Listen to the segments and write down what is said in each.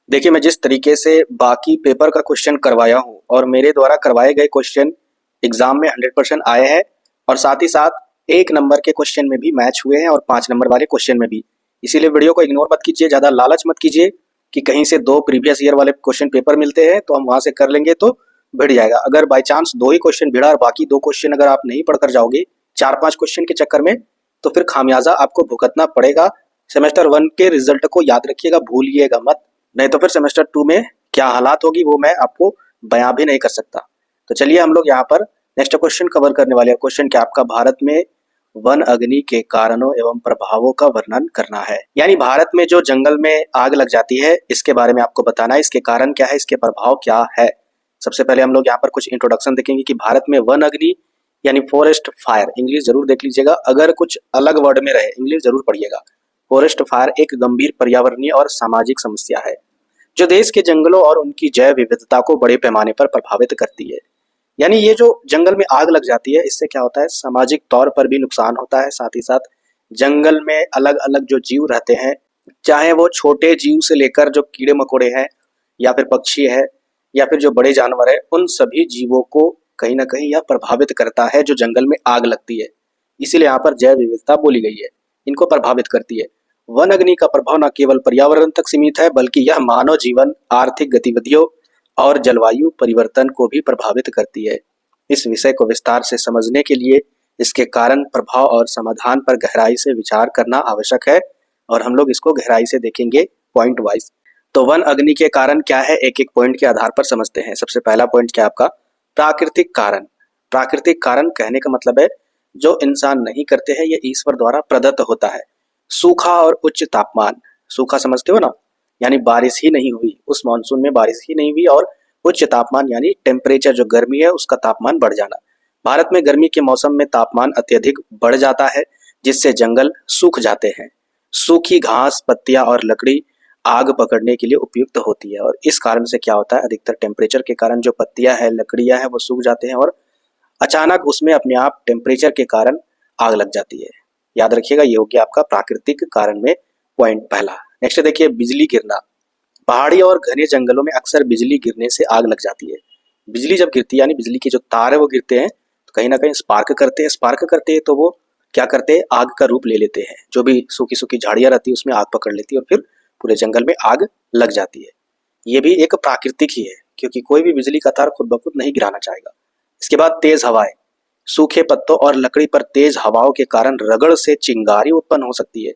देखिए, मैं जिस तरीके से बाकी पेपर का क्वेश्चन करवाया हूँ और मेरे द्वारा करवाए गए क्वेश्चन एग्जाम में 100% आए हैं और साथ ही साथ 1 नंबर के क्वेश्चन में भी मैच हुए हैं और 5 नंबर वाले क्वेश्चन में भी। इसीलिए वीडियो को इग्नोर मत कीजिए, ज़्यादा लालच मत कीजिए कि कहीं से 2 प्रीवियस ईयर वाले क्वेश्चन पेपर मिलते हैं तो हम वहाँ से कर लेंगे तो भिड़ जाएगा। अगर बाई चांस 2 ही क्वेश्चन भिड़ा और बाकी 2 क्वेश्चन अगर आप नहीं पढ़कर जाओगे 4-5 क्वेश्चन के चक्कर में, तो फिर खामियाजा आपको भुगतना पड़ेगा। सेमेस्टर 1 के रिजल्ट को याद रखिएगा, भूलिएगा मत। नहीं तो फिर सेमेस्टर 2 में क्या हालात होगी वो मैं आपको बयां भी नहीं कर सकता। तो चलिए हम लोग यहाँ पर नेक्स्ट क्वेश्चन कवर करने वाले हैं। क्वेश्चन क्या आपका, भारत में वन अग्नि के कारणों एवं प्रभावों का वर्णन करना है। यानी भारत में जो जंगल में आग लग जाती है इसके बारे में आपको बताना है, इसके कारण क्या है, इसके प्रभाव क्या है। सबसे पहले हम लोग यहाँ पर कुछ इंट्रोडक्शन देखेंगे कि भारत में वन अग्नि यानी फॉरेस्ट फायर, इंग्लिश जरूर देख लीजिएगा, अगर कुछ अलग वर्ड में रहे इंग्लिश जरूर पढ़िएगा। फॉरेस्ट फायर एक गंभीर पर्यावरणीय और सामाजिक समस्या है जो देश के जंगलों और उनकी जैव विविधता को बड़े पैमाने पर प्रभावित करती है। यानी ये जो जंगल में आग लग जाती है इससे क्या होता है, सामाजिक तौर पर भी नुकसान होता है, साथ ही साथ जंगल में अलग अलग जो जीव रहते हैं, चाहे वो छोटे जीव से लेकर जो कीड़े मकोड़े हैं या फिर पक्षी है या फिर जो बड़े जानवर है, उन सभी जीवों को कहीं ना कहीं यह प्रभावित करता है जो जंगल में आग लगती है। इसीलिए यहाँ पर जैव विविधता बोली गई है, इनको प्रभावित करती है। वन अग्नि का प्रभाव न केवल पर्यावरण तक सीमित है बल्कि यह मानव जीवन, आर्थिक गतिविधियों और जलवायु परिवर्तन को भी प्रभावित करती है। इस विषय को विस्तार से समझने के लिए इसके कारण, प्रभाव और समाधान पर गहराई से विचार करना आवश्यक है और हम लोग इसको गहराई से देखेंगे पॉइंट वाइज। तो वन अग्नि के कारण क्या है, एक एक पॉइंट के आधार पर समझते हैं। सबसे पहला पॉइंट क्या आपका, प्राकृतिक कारण। प्राकृतिक कारण कहने का मतलब है जो इंसान नहीं करते हैं, ये ईश्वर द्वारा प्रदत्त होता है। सूखा और उच्च तापमान, सूखा समझते हो ना, यानी बारिश ही नहीं हुई, उस मानसून में बारिश ही नहीं हुई, और उच्च तापमान यानी टेम्परेचर, जो गर्मी है उसका तापमान बढ़ जाना। भारत में गर्मी के मौसम में तापमान अत्यधिक बढ़ जाता है जिससे जंगल सूख जाते हैं। सूखी घास, पत्तियां और लकड़ी आग पकड़ने के लिए उपयुक्त होती है और इस कारण से क्या होता है, अधिकतर टेम्परेचर के कारण जो पत्तियां हैं, लकड़ियां हैं, वो सूख जाते हैं और अचानक उसमें अपने आप टेम्परेचर के कारण आग लग जाती है। याद रखिएगा, ये हो गया आपका प्राकृतिक कारण में पॉइंट पहला। नेक्स्ट देखिए, बिजली गिरना। पहाड़ी और घने जंगलों में अक्सर बिजली गिरने से आग लग जाती है। बिजली जब गिरती है यानी बिजली के जो तार है वो गिरते हैं तो कहीं ना कहीं स्पार्क करते हैं। स्पार्क करते हैं तो वो क्या करते हैं, आग का रूप ले लेते हैं। जो भी सूखी सूखी झाड़ियां रहती है उसमें आग पकड़ लेती है और फिर पूरे जंगल में आग लग जाती है। ये भी एक प्राकृतिक ही है क्योंकि कोई भी बिजली का तार खुद ब खुद नहीं गिराना चाहेगा। इसके बाद तेज हवाएं। सूखे पत्तों और लकड़ी पर तेज हवाओं के कारण रगड़ से चिंगारी उत्पन्न हो सकती है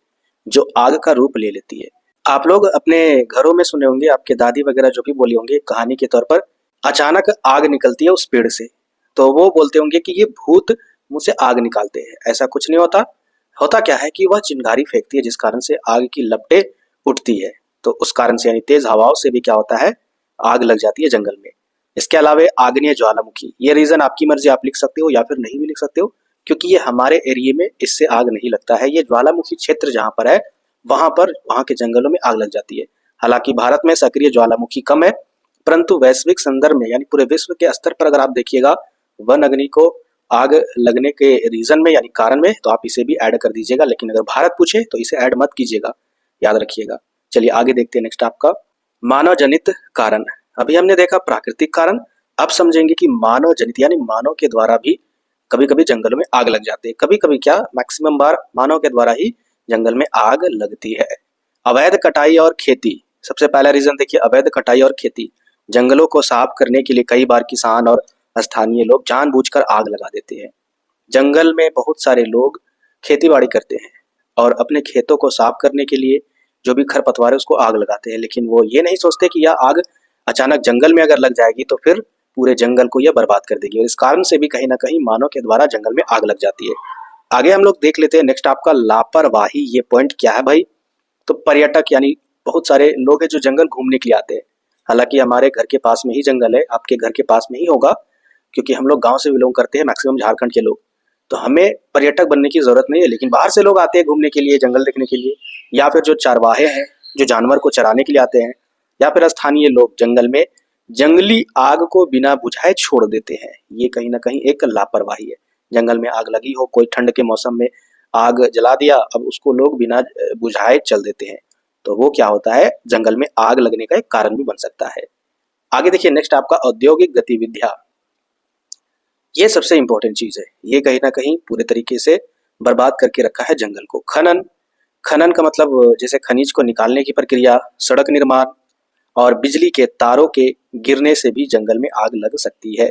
जो आग का रूप ले लेती है। आप लोग अपने घरों में सुने होंगे, आपके दादी वगैरह जो भी बोली होंगे कहानी के तौर पर, अचानक आग निकलती है उस पेड़ से तो वो बोलते होंगे कि ये भूत मुंह से आग निकालते हैं। ऐसा कुछ नहीं होता। होता क्या है कि वह चिंगारी फेंकती है जिस कारण से आग की लपटें उठती है, तो उस कारण से यानी तेज हवाओं से भी क्या होता है, आग लग जाती है जंगल में। इसके अलावा आग्नेय ज्वालामुखी, ये रीजन आपकी मर्जी, आप लिख सकते हो या फिर नहीं भी लिख सकते हो क्योंकि ये हमारे एरिया में इससे आग नहीं लगता है। ये ज्वालामुखी क्षेत्र जहां पर है वहां पर, वहां के जंगलों में आग लग जाती है। हालांकि भारत में सक्रिय ज्वालामुखी कम है परंतु वैश्विक संदर्भ में यानी पूरे विश्व के स्तर पर अगर आप देखिएगा वन अग्नि को आग लगने के रीजन में यानी कारण में, तो आप इसे भी ऐड कर दीजिएगा। लेकिन अगर भारत पूछे तो इसे ऐड मत कीजिएगा, याद रखिएगा। चलिए आगे देखते हैं। नेक्स्ट आपका मानव जनित कारण। अभी हमने देखा प्राकृतिक कारण, अब समझेंगे कि मानव जनित यानी मानव के द्वारा भी कभी कभी जंगलों में आग लग जाती है। कभी कभी क्या, मैक्सिमम बार मानव के द्वारा ही जंगल में आग लगती है। अवैध कटाई और खेती। सबसे पहला रीजन देखिए, अवैध कटाई और खेती। जंगलों को साफ करने के लिए कई बार किसान और स्थानीय लोग जानबूझकर आग लगा देते हैं। जंगल में बहुत सारे लोग खेती बाड़ी करते हैं और अपने खेतों को साफ करने के लिए जो भी खरपतवार है उसको आग लगाते हैं, लेकिन वो ये नहीं सोचते कि यह आग अचानक जंगल में अगर लग जाएगी तो फिर पूरे जंगल को यह बर्बाद कर देगी और इस कारण से भी कहीं ना कहीं मानव के द्वारा जंगल में आग लग जाती है। आगे हम लोग देख लेते हैं। नेक्स्ट आपका लापरवाही। ये पॉइंट क्या है भाई, तो पर्यटक यानी बहुत सारे लोग हैं जो जंगल घूमने के लिए आते हैं। हालांकि हमारे घर के पास में ही जंगल है, आपके घर के पास में ही होगा क्योंकि हम लोग गांव से बिलोंग करते हैं, मैक्सिमम झारखंड के लोग, तो हमें पर्यटक बनने की जरूरत नहीं है। लेकिन बाहर से लोग आते हैं घूमने के लिए, जंगल देखने के लिए, या फिर जो चारवाहे हैं जो जानवर को चराने के लिए आते हैं, या फिर स्थानीय लोग जंगल में जंगली आग को बिना बुझाए छोड़ देते हैं। ये कहीं ना कहीं एक लापरवाही है। जंगल में आग लगी हो, कोई ठंड के मौसम में आग जला दिया, अब उसको लोग बिना बुझाए चल देते हैं, तो वो क्या होता है, जंगल में आग लगने का एक कारण भी बन सकता है। आगे देखिए नेक्स्ट आपका औद्योगिक गतिविधियां, ये सबसे इंपॉर्टेंट चीज है। ये कहीं ना कहीं पूरे तरीके से बर्बाद करके रखा है जंगल को। खनन, खनन का मतलब जैसे खनिज को निकालने की प्रक्रिया, सड़क निर्माण और बिजली के तारों के गिरने से भी जंगल में आग लग सकती है।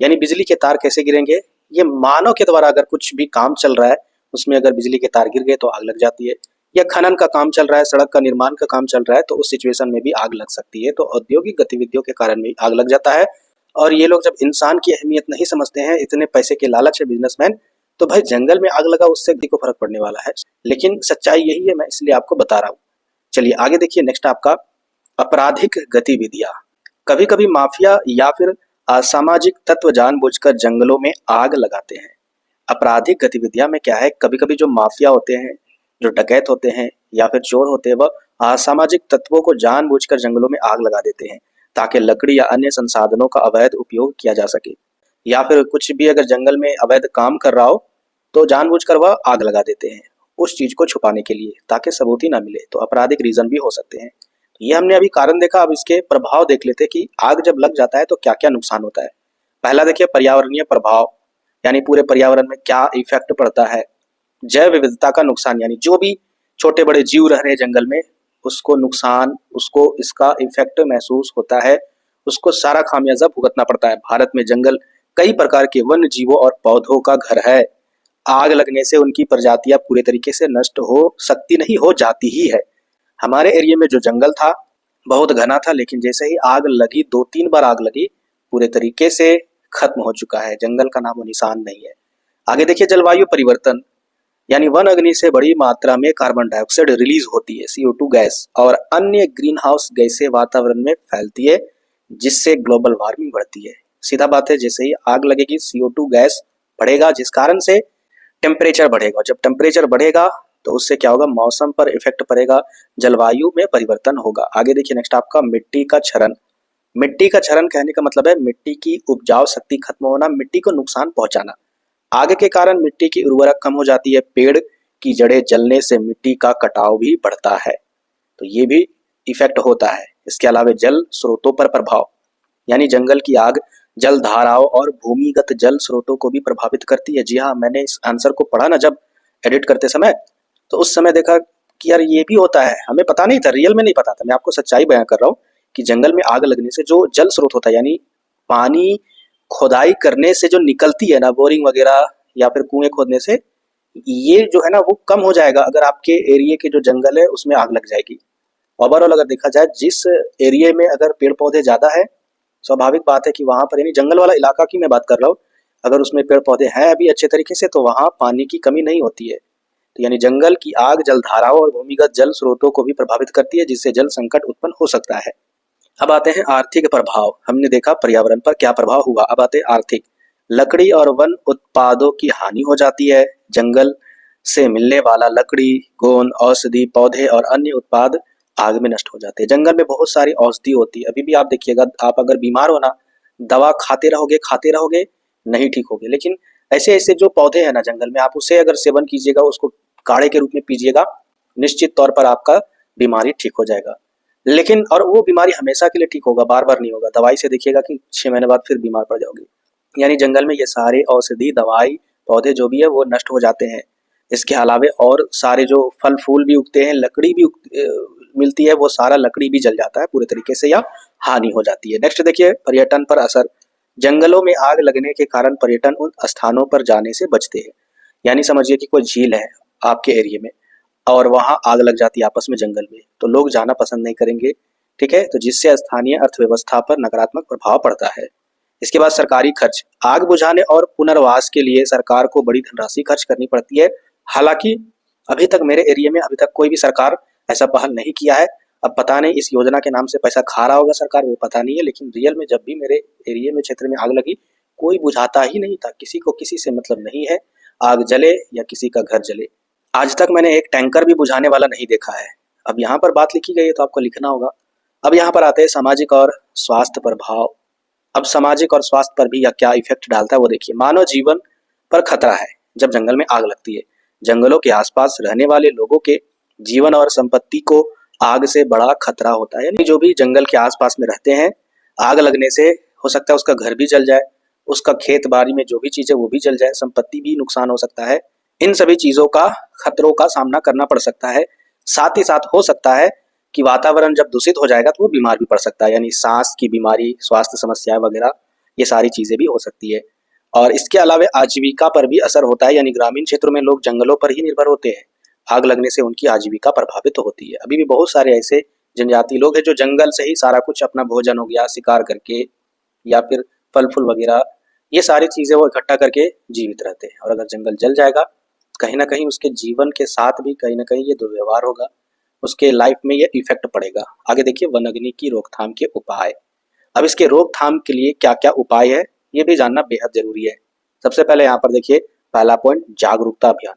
यानी बिजली के तार कैसे गिरेंगे, ये मानव के द्वारा अगर कुछ भी काम चल रहा है उसमें अगर बिजली के तार गिर गए तो आग लग जाती है, या खनन का काम चल रहा है, सड़क का निर्माण का काम चल रहा है, तो उस सिचुएशन में भी आग लग सकती है। तो औद्योगिक गतिविधियों के कारण भी आग लग जाता है। और ये लोग जब इंसान की अहमियत नहीं समझते हैं, इतने पैसे के लालच है बिजनेसमैन, तो भाई जंगल में आग लगा उससे किसी को फर्क पड़ने वाला है। लेकिन सच्चाई यही है, मैं इसलिए आपको बता रहा हूँ। चलिए आगे देखिए नेक्स्ट आपका आपराधिक गतिविधियां। कभी कभी माफिया या फिर असामाजिक तत्व जानबूझकर जंगलों में आग लगाते हैं। आपराधिक गतिविधियां में क्या है, कभी कभी जो माफिया होते हैं, जो डकैत होते हैं या फिर चोर होते हैं, वह असामाजिक तत्वों को जानबूझकर जंगलों में आग लगा देते हैं ताकि लकड़ी या अन्य संसाधनों का अवैध उपयोग किया जा सके। या फिर कुछ भी अगर जंगल में अवैध काम कर रहा हो तो जानबूझकर वह आग लगा देते हैं उस चीज को छुपाने के लिए, ताकि सबूत ही ना मिले। तो आपराधिक रीजन भी हो सकते हैं। तो ये हमने अभी कारण देखा, अब इसके प्रभाव देख लेते हैं कि आग जब लग जाता है तो क्या क्या नुकसान होता है। पहला देखिए पर्यावरणीय प्रभाव, यानी पूरे पर्यावरण में क्या इफेक्ट पड़ता है। जैव विविधता का नुकसान, यानी जो भी छोटे बड़े जीव रह रहे हैं जंगल में उसको नुकसान, उसको इसका इफेक्ट महसूस होता है, उसको सारा खामियाजा भुगतना पड़ता है। भारत में जंगल कई प्रकार के वन्य जीवों और पौधों का घर है। आग लगने से उनकी प्रजातियां पूरे तरीके से नष्ट हो सकती नहीं, हो जाती ही है। हमारे एरिया में जो जंगल था बहुत घना था, लेकिन जैसे ही आग लगी, 2-3 बार आग लगी, पूरे तरीके से खत्म हो चुका है, जंगल का नामो निशान नहीं है। आगे देखिए जलवायु परिवर्तन, यानी वन अग्नि से बड़ी मात्रा में कार्बन डाइऑक्साइड रिलीज होती है, CO2 गैस, और अन्य ग्रीन हाउस गैसें वातावरण में फैलती है, जिससे ग्लोबल वार्मिंग बढ़ती है। सीधा बात है, जैसे ही आग लगेगी CO2 गैस बढ़ेगा, जिस कारण से टेम्परेचर बढ़ेगा। जब टेम्परेचर बढ़ेगा तो उससे क्या होगा, मौसम पर इफेक्ट पड़ेगा, जलवायु में परिवर्तन होगा। आगे देखिए नेक्स्ट आपका मिट्टी का क्षरण। मिट्टी का क्षरण कहने का मतलब है मिट्टी की उपजाऊ शक्ति खत्म होना, मिट्टी को नुकसान पहुंचाना। आग के कारण मिट्टी की उर्वरक कम हो जाती है, पेड़ की जड़ें जलने से मिट्टी का कटाव भी बढ़ता है, तो ये भी इफेक्ट होता है। इसके अलावा जल स्रोतों पर प्रभाव, यानी जंगल की आग जल धाराओं और भूमिगत जल स्रोतों को भी प्रभावित करती है। जी हाँ, मैंने इस आंसर को पढ़ा ना जब एडिट करते समय, तो उस समय देखा कि यार ये भी होता है, हमें पता नहीं था, रियल में नहीं पता था। मैं आपको सच्चाई बयां कर रहा हूँ कि जंगल में आग लगने से जो जल स्रोत होता है, यानी पानी खोदाई करने से जो निकलती है ना, बोरिंग वगैरह या फिर कुएं खोदने से, ये जो है ना वो कम हो जाएगा अगर आपके एरिया के जो जंगल है उसमें आग लग जाएगी। ओवरऑल अगर देखा जाए, जिस एरिया में अगर पेड़ पौधे ज्यादा है, स्वाभाविक बात है कि वहां पर, यानी जंगल वाला इलाका की मैं बात कर रहा हूँ, अगर उसमें पेड़ पौधे हैं अभी अच्छे तरीके से, तो वहां पानी की कमी नहीं होती है। तो यानी जंगल की आग जल धाराओं और भूमिगत जल स्रोतों को भी प्रभावित करती है, जिससे जल संकट उत्पन्न हो सकता है। अब आते हैं आर्थिक प्रभाव। हमने देखा पर्यावरण पर क्या प्रभाव हुआ, अब आते हैं आर्थिक। लकड़ी और वन उत्पादों की हानि हो जाती है। जंगल से मिलने वाला लकड़ी, गोंद, औषधि, पौधे और अन्य उत्पाद आग में नष्ट हो जाते हैं। जंगल में बहुत सारी औषधि होती है, अभी भी आप देखिएगा, आप अगर बीमार हो ना, दवा खाते रहोगे नहीं ठीक होगे। लेकिन ऐसे ऐसे जो पौधे हैं ना जंगल में, आप उसे अगर सेवन कीजिएगा, उसको काढ़े के रूप में पीजिएगा, निश्चित तौर पर आपका बीमारी ठीक हो जाएगा। लेकिन और वो बीमारी हमेशा के लिए ठीक होगा, बार बार नहीं होगा। दवाई से देखिएगा कि 6 महीने बाद फिर बीमार पड़ जाओगे। यानी जंगल में ये सारे औषधि, दवाई, पौधे जो भी है वो नष्ट हो जाते हैं। इसके अलावे और सारे जो फल फूल भी उगते हैं, लकड़ी भी मिलती है, वो सारा लकड़ी भी जल जाता है पूरे तरीके से, या हानि हो जाती है। नेक्स्ट देखिए पर्यटन पर असर। जंगलों में आग लगने के कारण पर्यटन उन स्थानों पर जाने से बचते हैं। यानी समझिए कि कोई झील है आपके एरिया में और वहां आग लग जाती है आपस में जंगल में, तो लोग जाना पसंद नहीं करेंगे, ठीक है, तो जिससे स्थानीय अर्थव्यवस्था पर नकारात्मक प्रभाव पड़ता है। इसके बाद सरकारी खर्च। आग बुझाने और पुनर्वास के लिए सरकार को बड़ी धनराशि खर्च करनी पड़ती है। हालांकि अभी तक मेरे एरिया में अभी तक कोई भी सरकार ऐसा पहल नहीं किया है। अब पता नहीं इस योजना के नाम से पैसा खा रहा होगा सरकार, वो पता नहीं है, लेकिन रियल में जब भी मेरे एरिया में, क्षेत्र में आग लगी, कोई बुझाता ही नहीं था, किसी को किसी से मतलब नहीं है, आग जले या किसी का घर जले। आज तक मैंने एक टैंकर भी बुझाने वाला नहीं देखा है। अब यहाँ पर बात लिखी गई है तो आपको लिखना होगा। अब यहाँ पर आते हैं सामाजिक और स्वास्थ्य प्रभाव। अब सामाजिक और स्वास्थ्य पर भी या क्या इफेक्ट डालता है वो देखिए। मानव जीवन पर खतरा है जब जंगल में आग लगती है। जंगलों के आसपास रहने वाले लोगों के जीवन और संपत्ति को आग से बड़ा खतरा होता है। यानी जो भी जंगल के आसपास में रहते हैं, आग लगने से हो सकता है उसका घर भी जल जाए, उसका खेत बाड़ी में जो भी चीज़ है वो भी जल जाए, संपत्ति भी नुकसान हो सकता है। इन सभी चीज़ों का खतरों का सामना करना पड़ सकता है। साथ ही साथ हो सकता है कि वातावरण जब दूषित हो जाएगा तो वो बीमार भी पड़ सकता है, यानी सांस की बीमारी, स्वास्थ्य समस्याएं वगैरह, ये सारी चीज़ें भी हो सकती है। और इसके अलावा आजीविका पर भी असर होता है, यानी ग्रामीण क्षेत्रों में लोग जंगलों पर ही निर्भर होते हैं। आग लगने से उनकी आजीविका प्रभावित होती है। अभी भी बहुत सारे ऐसे जनजाति लोग हैं जो जंगल से ही सारा कुछ, अपना भोजन हो गया शिकार करके या फिर फल फूल वगैरह, ये सारी चीज़ें वो इकट्ठा करके जीवित रहते हैं। और अगर जंगल जल जाएगा, कहीं ना कहीं उसके जीवन के साथ भी कहीं ना कहीं ये दुर्व्यवहार होगा, उसके लाइफ में ये इफेक्ट पड़ेगा। आगे देखिए वन अग्नि की रोकथाम के उपाय। अब इसके रोकथाम के लिए क्या क्या उपाय है, ये भी जानना बेहद जरूरी है। सबसे पहले यहाँ पर देखिए पहला पॉइंट, जागरूकता अभियान।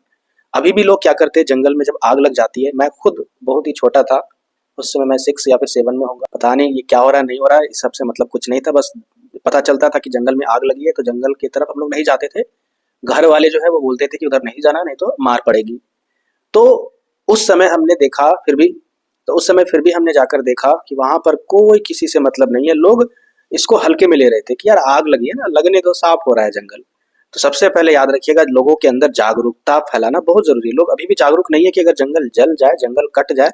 अभी भी लोग क्या करते हैं, जंगल में जब आग लग जाती है, मैं खुद बहुत ही छोटा था उस समय, मैं 6 या फिर 7 में होगा, पता नहीं ये क्या हो रहा है नहीं हो रहा है, इस सबसे मतलब कुछ नहीं था। बस पता चलता था कि जंगल में आग लगी है, तो जंगल की तरफ हम लोग नहीं जाते थे। घर वाले जो है वो बोलते थे कि उधर नहीं जाना, नहीं तो मार पड़ेगी। तो उस समय हमने देखा फिर भी, तो उस समय फिर भी हमने जाकर देखा कि वहां पर कोई किसी से मतलब नहीं है। लोग इसको हल्के में ले रहे थे कि यार आग लगी है ना, लगने दो, साफ हो रहा है जंगल। तो सबसे पहले याद रखिएगा, लोगों के अंदर जागरूकता फैलाना बहुत जरूरी है। लोग अभी भी जागरूक नहीं है कि अगर जंगल जल जाए, जंगल कट जाए,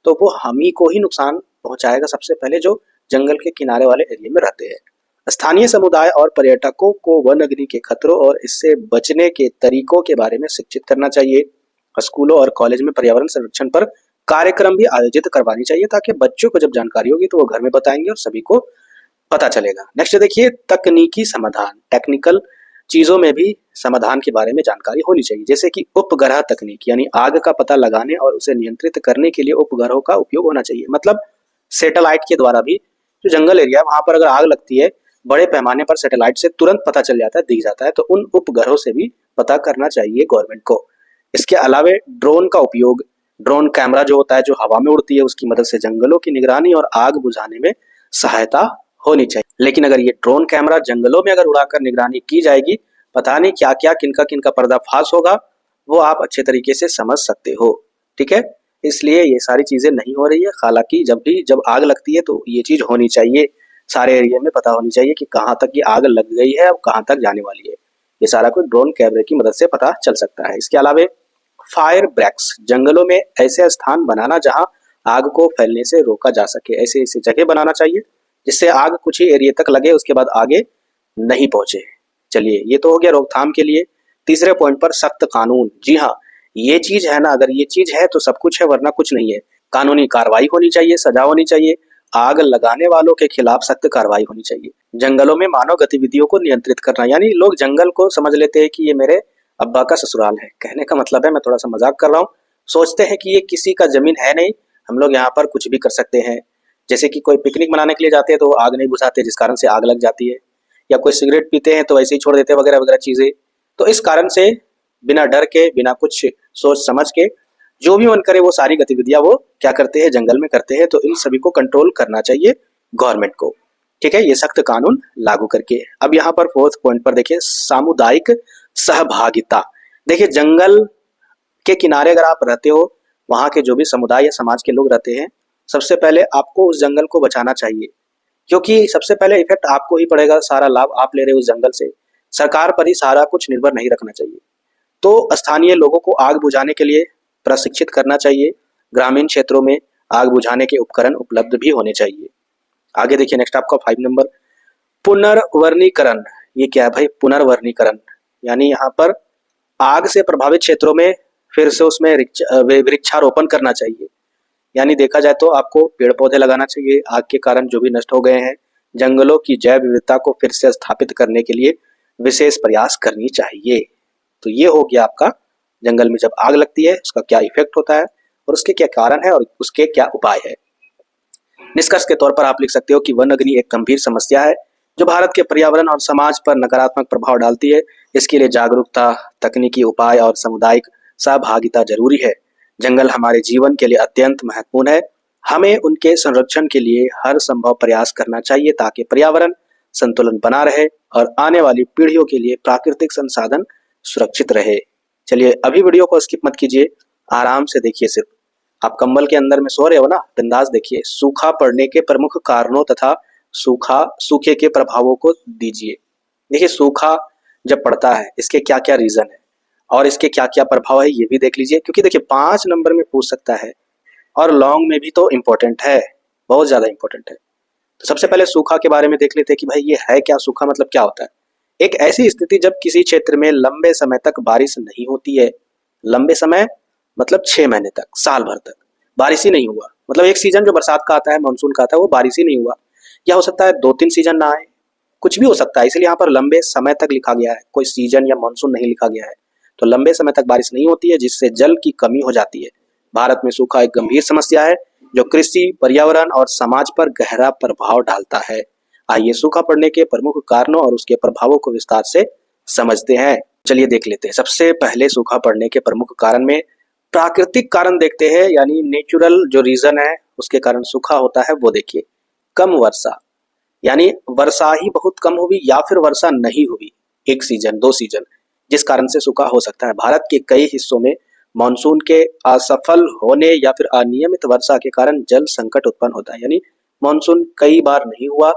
तो वो हम ही को ही नुकसान पहुंचाएगा सबसे पहले, जो जंगल के किनारे वाले एरिया में रहते हैं। स्थानीय समुदाय और पर्यटकों को वन अग्नि के खतरों और इससे बचने के तरीकों के बारे में शिक्षित करना चाहिए। स्कूलों और कॉलेज में पर्यावरण संरक्षण पर कार्यक्रम भी आयोजित करवानी चाहिए, ताकि बच्चों को जब जानकारी होगी तो वो घर में बताएंगे और सभी को पता चलेगा। नेक्स्ट देखिए तकनीकी समाधान। टेक्निकल चीजों में भी समाधान के बारे में जानकारी होनी चाहिए, जैसे कि उपग्रह तकनीक, यानी आग का पता लगाने और उसे नियंत्रित करने के लिए उपग्रहों का उपयोग होना चाहिए। मतलब सैटेलाइट के द्वारा भी, जो जंगल एरिया वहां पर अगर आग लगती है, बड़े पैमाने पर सैटेलाइट से तुरंत पता चल जाता है, दिख जाता है, तो उन उपग्रहों से भी पता करना चाहिए गवर्नमेंट को। इसके अलावा ड्रोन का उपयोग, ड्रोन कैमरा जो होता है जो हवा में उड़ती है, उसकी मदद से जंगलों की निगरानी और आग बुझाने में सहायता होनी चाहिए। लेकिन अगर ये ड्रोन कैमरा जंगलों में अगर उड़ाकर निगरानी की जाएगी, पता नहीं क्या क्या किनका किनका पर्दाफाश होगा, वो आप अच्छे तरीके से समझ सकते हो। ठीक है, इसलिए ये सारी चीजें नहीं हो रही है। हालांकि जब आग लगती है तो ये चीज होनी चाहिए, सारे एरिया में पता होनी चाहिए कि कहाँ तक ये आग लग गई है और कहाँ तक जाने वाली है। ये सारा कुछ ड्रोन कैमरे की मदद से पता चल सकता है। इसके अलावा फायर ब्रेक्स, जंगलों में ऐसे स्थान बनाना जहां आग को फैलने से रोका जा सके। ऐसे ऐसी जगह बनाना चाहिए जिससे आग कुछ ही एरिया तक लगे, उसके बाद आगे नहीं पहुंचे। चलिए ये तो हो गया रोकथाम के लिए। तीसरे पॉइंट पर सख्त कानून। जी हाँ, ये चीज है ना, अगर ये चीज है तो सब कुछ है, वरना कुछ नहीं है। कानूनी कार्रवाई होनी चाहिए, सजा होनी चाहिए, आग लगाने वालों के खिलाफ सख्त कार्रवाई होनी चाहिए। जंगलों में मानव गतिविधियों को नियंत्रित करना, यानी लोग जंगल को समझ लेते हैं कि ये मेरे अब्बा का ससुराल है। कहने का मतलब है, मैं थोड़ा सा मजाक कर रहा हूँ, सोचते हैं कि ये किसी का जमीन है नहीं, हम लोग यहाँ पर कुछ भी कर सकते हैं। जैसे कि कोई पिकनिक मनाने के लिए जाते हैं तो आग नहीं बुझाते, जिस कारण से आग लग जाती है, या कोई सिगरेट पीते हैं तो ऐसे ही छोड़ देते हैं वगैरह वगैरह चीजें। तो इस कारण से बिना डर के, बिना कुछ सोच समझ के जो भी मन करे वो सारी गतिविधियां वो क्या करते हैं, जंगल में करते हैं। तो इन सभी को कंट्रोल करना चाहिए गवर्नमेंट को। ठीक है, ये सख्त कानून लागू करके। अब यहाँ पर फोर्थ पॉइंट पर देखिए सामुदायिक सहभागिता। देखिए जंगल के किनारे अगर आप रहते हो, वहां के जो भी समुदाय या समाज के लोग रहते हैं, सबसे पहले आपको उस जंगल को बचाना चाहिए, क्योंकि सबसे पहले इफेक्ट आपको ही पड़ेगा। सारा लाभ आप ले रहे हो उस जंगल से, सरकार पर ही सारा कुछ निर्भर नहीं रखना चाहिए। तो स्थानीय लोगों को आग बुझाने के लिए प्रशिक्षित करना चाहिए। ग्रामीण क्षेत्रों में आग बुझाने के उपकरण उपलब्ध भी होने चाहिए। आगे देखिए नेक्स्ट आपका 5 नंबर, पुनर्वनीकरण। ये क्या है भाई, पुनर्वनीकरण, यानी यहाँ पर आग से प्रभावित क्षेत्रों में फिर से उसमें वृक्षारोपण करना चाहिए। यानी देखा जाए तो आपको पेड़ पौधे लगाना चाहिए। आग के कारण जो भी नष्ट हो गए हैं, जंगलों की जैव विविधता को फिर से स्थापित करने के लिए विशेष प्रयास करनी चाहिए। तो ये हो गया आपका जंगल में जब आग लगती है उसका क्या इफेक्ट होता है और उसके क्या कारण है और उसके क्या उपाय है। निष्कर्ष के तौर पर आप लिख सकते हो कि वन अग्नि एक गंभीर समस्या है जो भारत के पर्यावरण और समाज पर नकारात्मक प्रभाव डालती है। इसके लिए जागरूकता, तकनीकी उपाय और सामुदायिक सहभागिता जरूरी है। जंगल हमारे जीवन के लिए अत्यंत महत्वपूर्ण है। हमें उनके संरक्षण के लिए हर संभव प्रयास करना चाहिए ताकि पर्यावरण संतुलन बना रहे और आने वाली पीढ़ियों के लिए प्राकृतिक संसाधन सुरक्षित रहे। चलिए अभी वीडियो को स्किप मत कीजिए, आराम से देखिए सिर्फ। आप कंबल के अंदर में सो रहे हो ना, बिंदास देखिए। सूखा पड़ने के प्रमुख कारणों तथा सूखे के प्रभावों को दीजिए। देखिए सूखा जब पड़ता है इसके क्या क्या रीजन है और इसके क्या क्या प्रभाव है ये भी देख लीजिए, क्योंकि देखिए 5 नंबर में पूछ सकता है और लॉन्ग में भी तो इम्पोर्टेंट है, बहुत ज्यादा इम्पोर्टेंट है। तो सबसे पहले सूखा के बारे में देख लेते हैं कि भाई ये है क्या, सूखा मतलब क्या होता है। एक ऐसी स्थिति जब किसी क्षेत्र में लंबे समय तक बारिश नहीं होती है, लंबे समय मतलब 6 महीने तक, साल भर तक बारिश ही नहीं हुआ, मतलब एक सीजन जो बरसात का आता है, मानसून का आता है, वो बारिश ही नहीं हुआ, या हो सकता है 2-3 सीजन ना आए, कुछ भी हो सकता है। इसलिए यहाँ पर लंबे समय तक लिखा गया है, कोई सीजन या मानसून नहीं लिखा गया है। तो लंबे समय तक बारिश नहीं होती है जिससे जल की कमी हो जाती है। भारत में सूखा एक गंभीर समस्या है जो कृषि, पर्यावरण और समाज पर गहरा प्रभाव डालता है। आइए सूखा पड़ने के प्रमुख कारणों और उसके प्रभावों को विस्तार से समझते हैं। चलिए देख लेते हैं। सबसे पहले सूखा पड़ने के प्रमुख कारण में प्राकृतिक कारण देखते हैं, यानी नेचुरल जो रीजन है उसके कारण सूखा होता है वो देखिए। कम वर्षा, यानी वर्षा ही बहुत कम हुई या फिर वर्षा नहीं हुई, 1 सीजन 2 सीजन, जिस कारण से सूखा हो सकता है। भारत के कई हिस्सों में मानसून के असफल होने या फिर अनियमित वर्षा के कारण जल संकट उत्पन्न होता है, यानी मानसून कई बार नहीं हुआ,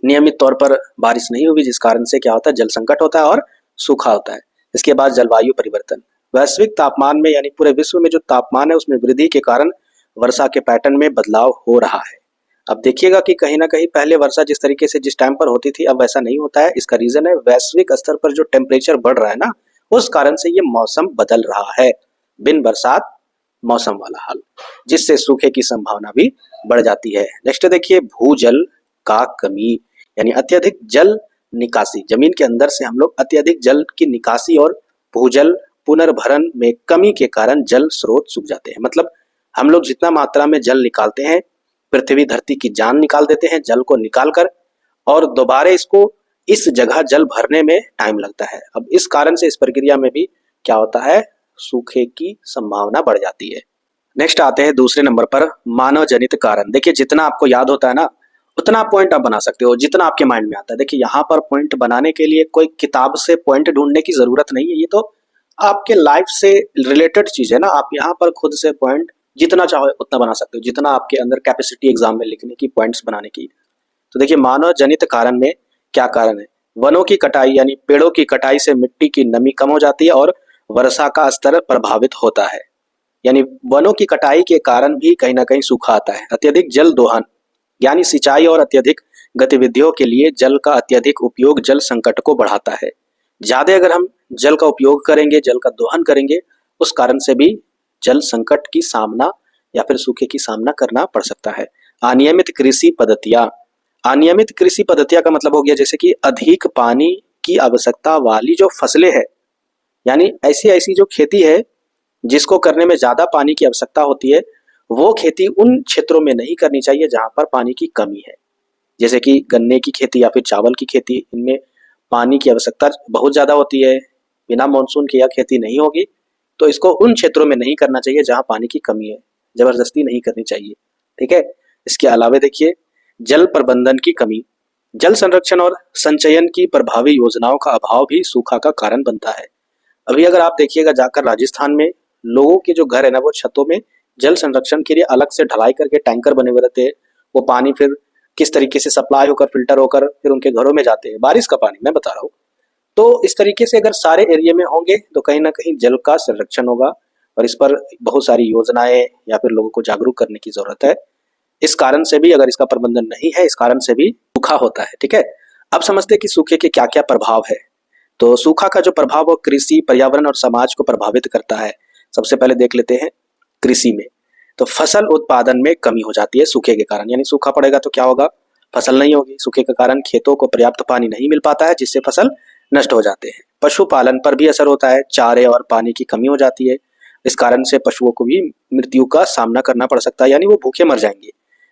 नियमित तौर पर बारिश नहीं हुई, जिस कारण से क्या होता है, जल संकट होता है और सूखा होता है। इसके बाद जलवायु परिवर्तन, वैश्विक तापमान में यानी पूरे विश्व में जो तापमान है उसमें वृद्धि के कारण वर्षा के पैटर्न में बदलाव हो रहा है। अब देखिएगा कि कहीं ना कहीं पहले वर्षा जिस तरीके से जिस टाइम पर होती थी अब वैसा नहीं होता है। इसका रीजन है वैश्विक स्तर पर जो टेम्परेचर बढ़ रहा है ना, उस कारण से ये मौसम बदल रहा है। बिन बरसात मौसम वाला हाल, जिससे सूखे की संभावना भी बढ़ जाती है। नेक्स्ट देखिए भूजल का कमी, यानी अत्यधिक जल निकासी। जमीन के अंदर से हम लोग अत्यधिक जल की निकासी और भूजल पुनर्भरण में कमी के कारण जल स्रोत सूख जाते हैं। मतलब हम लोग जितना मात्रा में जल निकालते हैं, पृथ्वी धरती की जान निकाल देते हैं जल को निकाल कर, और दोबारा इसको इस जगह जल भरने में टाइम लगता है। अब इस कारण से इस प्रक्रिया में भी क्या होता है, सूखे की संभावना बढ़ जाती है। नेक्स्ट आते हैं दूसरे नंबर पर मानव जनित कारण। देखिए जितना आपको याद होता है ना उतना पॉइंट आप बना सकते हो, जितना आपके माइंड में आता है। देखिए यहाँ पर पॉइंट बनाने के लिए कोई किताब से पॉइंट ढूंढने की जरूरत नहीं है, ये तो आपके लाइफ से रिलेटेड चीज है ना। आप यहाँ पर खुद से पॉइंट जितना चाहो उतना बना सकते हो, जितना आपके अंदर कैपेसिटी एग्जाम में लिखने की, पॉइंट्स बनाने की। तो देखिए मानव जनित कारण में क्या कारण है, वनों की कटाई, यानी पेड़ों की कटाई से मिट्टी की नमी कम हो जाती है और वर्षा का स्तर प्रभावित होता है। यानी वनों की कटाई के कारण भी कहीं ना कहीं सूखा आता है। अत्यधिक जल दोहन, यानी सिंचाई और अत्यधिक गतिविधियों के लिए जल का अत्यधिक उपयोग जल संकट को बढ़ाता है। ज्यादा अगर हम जल का उपयोग करेंगे, जल का दोहन करेंगे, उस कारण से भी जल संकट की सामना या फिर सूखे की सामना करना पड़ सकता है। अनियमित कृषि पद्धतियां, अनियमित कृषि पद्धतियां का मतलब हो गया जैसे कि अधिक पानी की आवश्यकता वाली जो फसलें हैं, यानी ऐसी ऐसी जो खेती है जिसको करने में ज्यादा पानी की आवश्यकता होती है, वो खेती उन क्षेत्रों में नहीं करनी चाहिए जहां पर पानी की कमी है। जैसे कि गन्ने की खेती या फिर चावल की खेती, इनमें पानी की आवश्यकता बहुत ज्यादा होती है, बिना मानसून के यह खेती नहीं होगी, तो इसको उन क्षेत्रों में नहीं करना चाहिए जहां पानी की कमी है, जबरदस्ती नहीं करनी चाहिए। ठीक है। इसके अलावा देखिए जल प्रबंधन की कमी, जल संरक्षण और संचयन की प्रभावी योजनाओं का अभाव भी सूखा का कारण बनता है। अभी अगर आप देखिएगा जाकर राजस्थान में लोगों के जो घर है ना, वो छतों में जल संरक्षण के लिए अलग से ढलाई करके टैंकर बने हुए रहते हैं। वो पानी फिर किस तरीके से सप्लाई होकर, फिल्टर होकर फिर उनके घरों में जाते हैं, बारिश का पानी मैं बता रहा हूँ। तो इस तरीके से अगर सारे एरिया में होंगे तो कहीं ना कहीं जल का संरक्षण होगा, और इस पर बहुत सारी योजनाएं या फिर लोगों को जागरूक करने की जरूरत है। इस कारण से भी, अगर इसका प्रबंधन नहीं है, इस कारण से भी सूखा होता है। ठीक है। अब समझते हैं कि सूखे के क्या क्या प्रभाव है। तो सूखा का जो प्रभाव वो कृषि, पर्यावरण और समाज को प्रभावित करता है। सबसे पहले देख लेते हैं कृषि में। तो फसल उत्पादन में कमी हो जाती है सूखे के कारण, यानी सूखा पड़ेगा तो क्या होगा, फसल नहीं होगी। सूखे के कारण खेतों को पर्याप्त पानी नहीं मिल पाता है, जिससे फसल नष्ट हो जाते हैं। पशुपालन पर भी असर होता है, चारे और पानी की कमी हो जाती है। इस कारण से पशुओं को भी मृत्यु का सामना करना पड़ सकता है, यानी वो भूखे मर जाएंगे।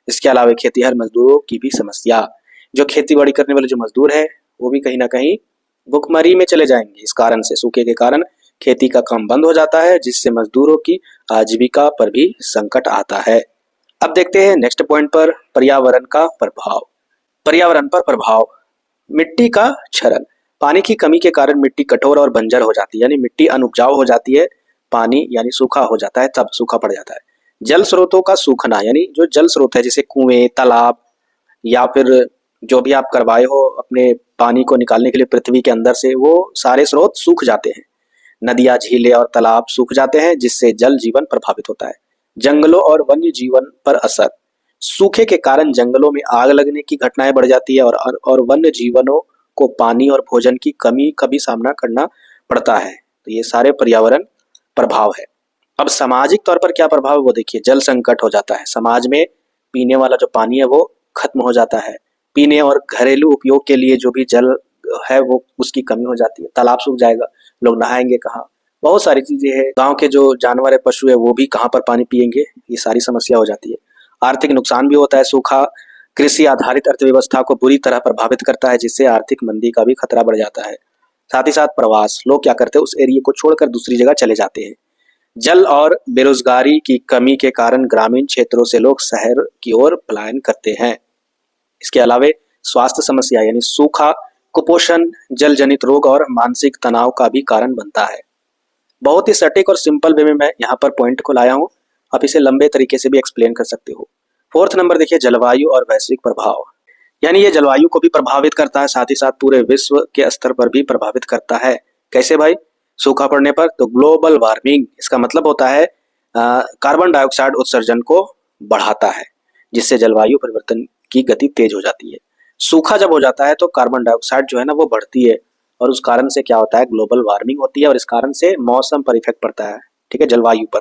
इसके अलावा खेतीहर मजदूरों की भी समस्या, जो खेती बाड़ी करने वाले जो मजदूर है वो भी कहीं ना कहीं भुखमरी में चले जाएंगे। इस कारण से, सूखे के कारण खेती का काम बंद हो जाता है, जिससे मजदूरों की आजीविका पर भी संकट आता है। अब देखते हैं नेक्स्ट पॉइंट पर, पर्यावरण का प्रभाव। पर्यावरण पर प्रभाव, मिट्टी का क्षरण। पानी की कमी के कारण मिट्टी कठोर और बंजर हो जाती है, यानी मिट्टी अनुपजाऊ हो जाती है। पानी यानी सूखा हो जाता है, तब सूखा पड़ जाता है। जल स्रोतों का सूखना, यानी जो जल स्रोत है जैसे कुएं, तालाब या फिर जो भी आप करवाए हो अपने पानी को निकालने के लिए पृथ्वी के अंदर से, वो सारे स्रोत सूख जाते हैं। नदियां, झीलें और तालाब सूख जाते हैं जिससे जल जीवन प्रभावित होता है। जंगलों और वन्य जीवन पर असर। सूखे के कारण जंगलों में आग लगने की घटनाएं बढ़ जाती है और वन्य जीवनों को पानी और भोजन की कमी का भी सामना करना पड़ता है। तो ये सारे पर्यावरण प्रभाव है। अब सामाजिक तौर पर क्या प्रभाव है वो देखिए। जल संकट हो जाता है, समाज में पीने वाला जो पानी है वो खत्म हो जाता है। पीने और घरेलू उपयोग के लिए जो भी जल है वो उसकी कमी हो जाती है। तालाब सूख जाएगा, लोग नहाएंगे कहाँ, बहुत सारी चीजें हैं। गांव के जो जानवर है, पशु है, वो भी कहाँ पर पानी पिएंगे, ये सारी समस्या हो जाती है। आर्थिक नुकसान भी होता है। सूखा कृषि आधारित अर्थव्यवस्था को बुरी तरह प्रभावित करता है जिससे आर्थिक मंदी का भी खतरा बढ़ जाता है। साथ ही साथ प्रवास, लोग क्या करते हैं उस एरिया को छोड़कर दूसरी जगह चले जाते हैं। जल और बेरोजगारी की कमी के कारण ग्रामीण क्षेत्रों से लोग शहर की ओर पलायन करते हैं। इसके अलावे स्वास्थ्य समस्या यानी सूखा, कुपोषण, जल जनित रोग और मानसिक तनाव का भी कारण बनता है। बहुत ही सटीक और सिंपल वे में मैं यहाँ पर पॉइंट को लाया हूँ, आप इसे लंबे तरीके से भी एक्सप्लेन कर सकते हो। फोर्थ नंबर देखिए, जलवायु और वैश्विक प्रभाव, यानी ये जलवायु को भी प्रभावित करता है, साथ ही साथ पूरे विश्व के स्तर पर भी प्रभावित करता है। कैसे भाई? सूखा पड़ने पर तो ग्लोबल वार्मिंग, इसका मतलब होता है कार्बन डाइऑक्साइड उत्सर्जन को बढ़ाता है जिससे जलवायु परिवर्तन की गति तेज हो जाती है। सूखा जब हो जाता है तो कार्बन डाइऑक्साइड जो है ना वो बढ़ती है और उस कारण से क्या होता है, ग्लोबल वार्मिंग होती है और इस कारण से मौसम पर इफेक्ट पड़ता है, ठीक है, जलवायु पर।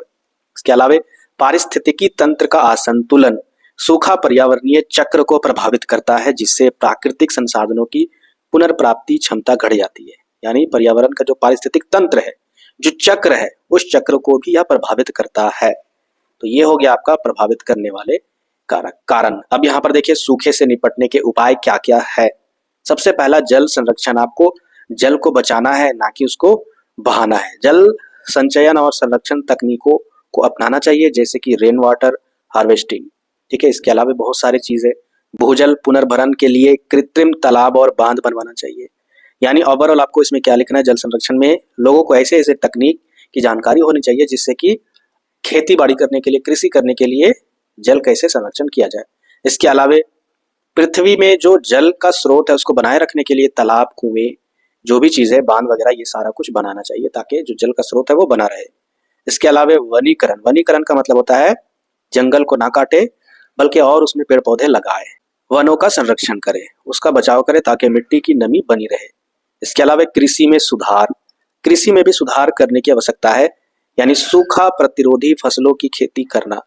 इसके अलावा पारिस्थितिकी तंत्र का असंतुलन, सूखा पर्यावरणीय चक्र को प्रभावित करता है जिससे प्राकृतिक संसाधनों की पुनर्प्राप्ति क्षमता घट जाती है। यानी पर्यावरण का जो पारिस्थितिक तंत्र है, जो चक्र है, उस चक्र को भी यह प्रभावित करता है। तो ये हो गया आपका प्रभावित करने वाले कारण। अब यहाँ पर देखिए सूखे से निपटने के उपाय क्या क्या है। सबसे पहला जल संरक्षण, आपको जल को बचाना है ना कि उसको बहाना है। जल संचयन और संरक्षण तकनीकों को अपनाना चाहिए जैसे कि रेन वाटर हार्वेस्टिंग, ठीक है। इसके अलावा बहुत सारी चीजें, भूजल पुनर्भरण के लिए कृत्रिम तालाब और बांध बनवाना चाहिए। यानी ओवरऑल आपको इसमें क्या लिखना है, जल संरक्षण में लोगों को ऐसे ऐसे तकनीक की जानकारी होनी चाहिए जिससे कि खेती बाड़ी करने के लिए, कृषि करने के लिए जल कैसे संरक्षण किया जाए। इसके अलावा पृथ्वी में जो जल का स्रोत है उसको बनाए रखने के लिए तालाब, कुएं, जो भी चीजें, बांध वगैरह, ये सारा कुछ बनाना चाहिए ताकि जो जल का स्रोत है वो बना रहे। इसके अलावा वनीकरण, वनीकरण का मतलब होता है जंगल को ना काटे बल्कि और उसमें पेड़ पौधे लगाए, वनों का संरक्षण करे, उसका बचाव करे ताकि मिट्टी की नमी बनी रहे। इसके अलावा कृषि में सुधार, कृषि में भी सुधार करने की आवश्यकता है, यानी सूखा प्रतिरोधी फसलों की खेती करना।